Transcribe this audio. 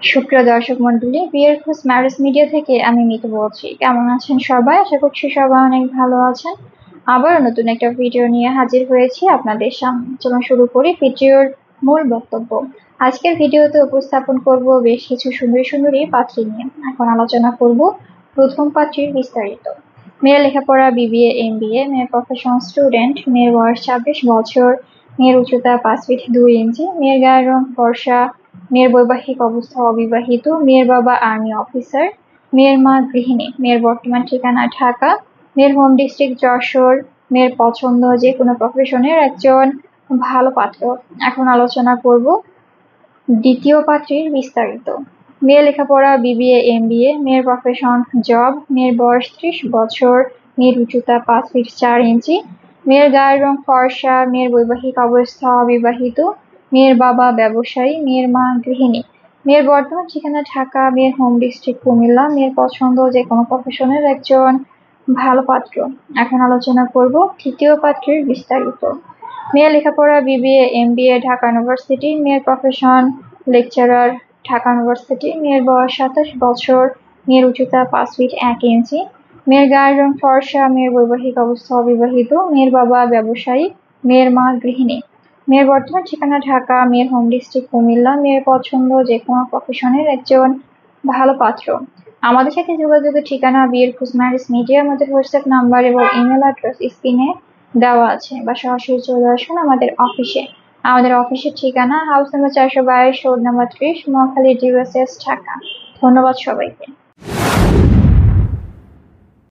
সুপ্রিয় দর্শক মন্ডলী, বিয়ের খোঁজ ম্যারেজ মিডিয়া থেকে আমি মিতু বলছি। কেমন আছেন সবাই? আশা করছি সবাই অনেক ভালো আছেন। আবার নতুন একটা ভিডিও নিয়ে হাজির হয়েছি আপনাদের সামনে। চলুন শুরু করি ভিডিওর মূল বক্তব্য। আজকের ভিডিওতে উপস্থাপন করব বেশ কিছু সুন্দরী পাত্রী নিয়ে। এখন আলোচনা করব প্রথম পাত্রীর বিস্তারিত। মেয়ের লেখাপড়া BBA MBA, মেয়ের প্রফেশন স্টুডেন্ট, মেয়ের বয়স 26 বছর, মেয়ের উচ্চতা 5 ফিট 2 ইঞ্চি, মেয়ের গায়ের রং ফর্সা, মেয়ের বৈবাহিক অবস্থা অবিবাহিত, মেয়ের বাবা আর্মি অফিসার, মেয়ের মা গৃহিণী, মেয়ের বর্তমান ঠিকানা ঢাকা, মেয়ের হোম ডিস্ট্রিক্ট যশোর, মেয়ের পছন্দ যে কোনো প্রফেশনের একজন ভালো পাত্র। এখন আলোচনা করব দ্বিতীয় পাত্রীর বিস্তারিত। মেয়ের লেখাপড়া BBA MBA, মেয়ের প্রফেশন জব, মেয়ের বয়স 30 বছর, মেয়ের উচ্চতা 5 ফিট 4 ইঞ্চি, মেয়ের গায়ের রং ফর্সা, মেয়ের বৈবাহিক অবস্থা অবিবাহিত, মেয়ের বাবা ব্যবসায়ী, মেয়ের মা গৃহিণী, মেয়ের বর্তমান ঠিকানা ঢাকা, মেয়ের হোম ডিস্ট্রিক্ট কুমিল্লা, মেয়ের পছন্দ যে কোনো প্রফেশনের একজন ভালো পাত্র। এখন আলোচনা করব তৃতীয় পাত্রীর বিস্তারিত। মেয়ের লেখাপড়া BBA MBA, ঢাকা ইউনিভার্সিটি, মেয়ের প্রফেশন লেকচারার, ঢাকা ইউনিভার্সিটি, মেয়ের বয়স 27 বছর, মেয়ের উচ্চতা 5 ফিট 1 ইঞ্চি, মেয়ের গায়ের রং ফর্সা, মেয়ের বৈবাহিক অবস্থা অবিবাহিত, মেয়ের বাবা ব্যবসায়ী, মেয়ের মা গৃহিণী, মেয়ের বর্তমান ঠিকানা ঢাকা, মেয়ের হোম ডিস্ট্রিক্ট কুমিল্লা, মেয়ের পছন্দ যে কোনো প্রফেশনের একজন ভালো পাত্র। আমাদের সাথে যোগাযোগের ঠিকানা বিয়ের খোঁজ ম্যারেজ মিডিয়া, আমাদের হোয়াটসঅ্যাপ নাম্বার এবং ইমেল অ্যাড্রেস স্ক্রিনে দেওয়া আছে, বা সরাসরি চলে আসুন আমাদের অফিসে। আমাদের অফিসের ঠিকানা house number 422, road number 30, Mohakhali, DSS, Dhaka. ধন্যবাদ সবাইকে।